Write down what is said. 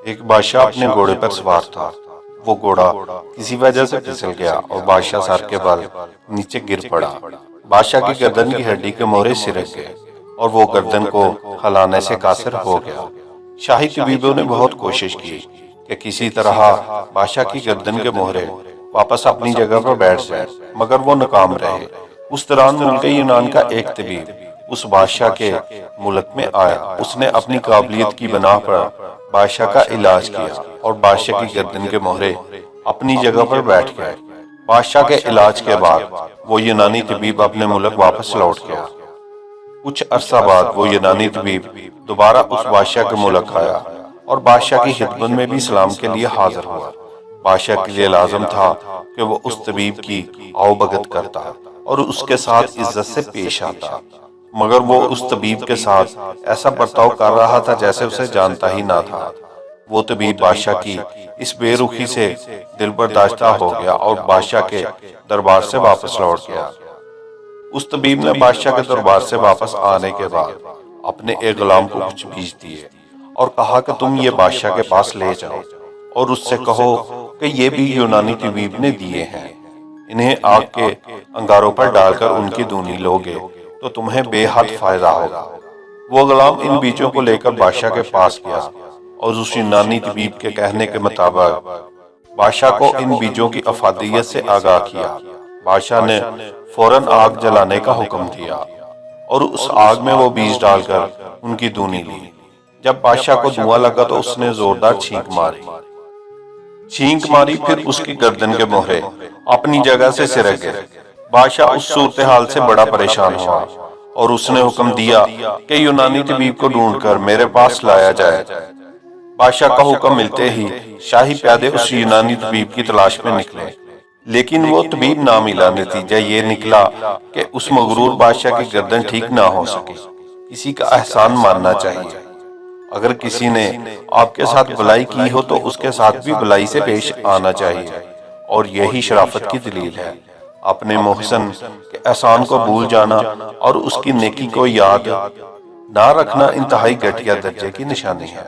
ایک بادشاہ اپنے گھوڑے پر سوار تھا۔ وہ گھوڑا کسی وجہ سے پھسل گیا اور بادشاہ سر کے بل نیچے گر پڑا۔ بادشاہ کی گردن کی ہڈی کے مہرے سرک گئے اور وہ گردن کو ہلانے سے قاصر ہو گیا۔ شاہی طبیبوں نے بہت کوشش کی کہ کسی طرح بادشاہ کی گردن کے مہرے واپس اپنی جگہ پر بیٹھ جائے، مگر وہ ناکام رہے۔ اس دوران ملک یونان کا ایک طبیب اس بادشاہ کے ملک میں آیا۔ اس نے اپنی قابلیت کی بنا پر بادشاہ کا علاج کیا اور بادشاہ کی گردن کے مہرے اپنی جگہ پر بیٹھ گئے۔ بادشاہ کے علاج کے بعد وہ یونانی طبیب اپنے ملک واپس لوٹ گیا۔ کچھ عرصہ بعد وہ یونانی طبیب دوبارہ اس بادشاہ کے ملک آیا اور بادشاہ کی خدمت میں بھی سلام کے لیے حاضر ہوا۔ بادشاہ کے لیے لازم تھا کہ وہ اس طبیب کی آؤ بھگت کرتا اور اس کے ساتھ عزت سے پیش آتا، مگر وہ اس طبیب کے ساتھ ایسا برتاؤ کر رہا تھا جیسے اسے جانتا ہی نہ تھا۔ وہ طبیب بادشاہ کی اس بے رخی سے دل برداشتہ ہو گیا اور بادشاہ کے دربار سے واپس لوٹ گیا۔ اس طبیب نے بادشاہ کے دربار سے واپس آنے کے بعد اپنے ایک غلام کو کچھ بیج دیے اور کہا کہ تم یہ بادشاہ کے پاس لے جاؤ اور اس سے کہو کہ یہ بھی یونانی طبیب نے دیے ہیں، انہیں آگ کے انگاروں پر ڈال کر ان کی دونی لوگے تو تمہیں بے حد فائدہ ہوگا۔ وہ غلام ان بیجوں کو لے کر بادشاہ کے پاس گیا اور اس یونانی طبیب کے کہنے کے مطابق بادشاہ کو ان بیجوں کی افادیت سے آگاہ کیا۔ بادشاہ نے فوراً آگ جلانے کا حکم دیا اور اس آگ میں وہ بیج ڈال کر ان کی دونی لی۔ جب بادشاہ کو دھواں لگا تو اس نے زوردار چھینک ماری، پھر اس کی گردن کے مہرے اپنی جگہ سے سرک گئے۔ بادشاہ اس صورتحال سے بڑا پریشان ہوا اور اس نے حکم دیا کہ یونانی طبیب کو ڈھونڈ کر میرے پاس لایا جائے۔ بادشاہ کا حکم ملتے ہی شاہی پیادے اس یونانی طبیب کی تلاش میں نکلے، لیکن وہ طبیب نہ ملا۔ نتیجہ یہ نکلا کہ اس مغرور بادشاہ کی گردن ٹھیک نہ ہو سکی۔ کسی کا احسان ماننا چاہیے۔ اگر کسی نے آپ کے ساتھ بھلائی کی ہو تو اس کے ساتھ بھی بھلائی سے پیش آنا چاہیے، اور یہی شرافت کی دلیل ہے۔ اپنے محسن کے احسان کو بھول جانا اور اس کی نیکی کو یاد نہ رکھنا انتہائی گھٹیا درجے کی نشانی ہے۔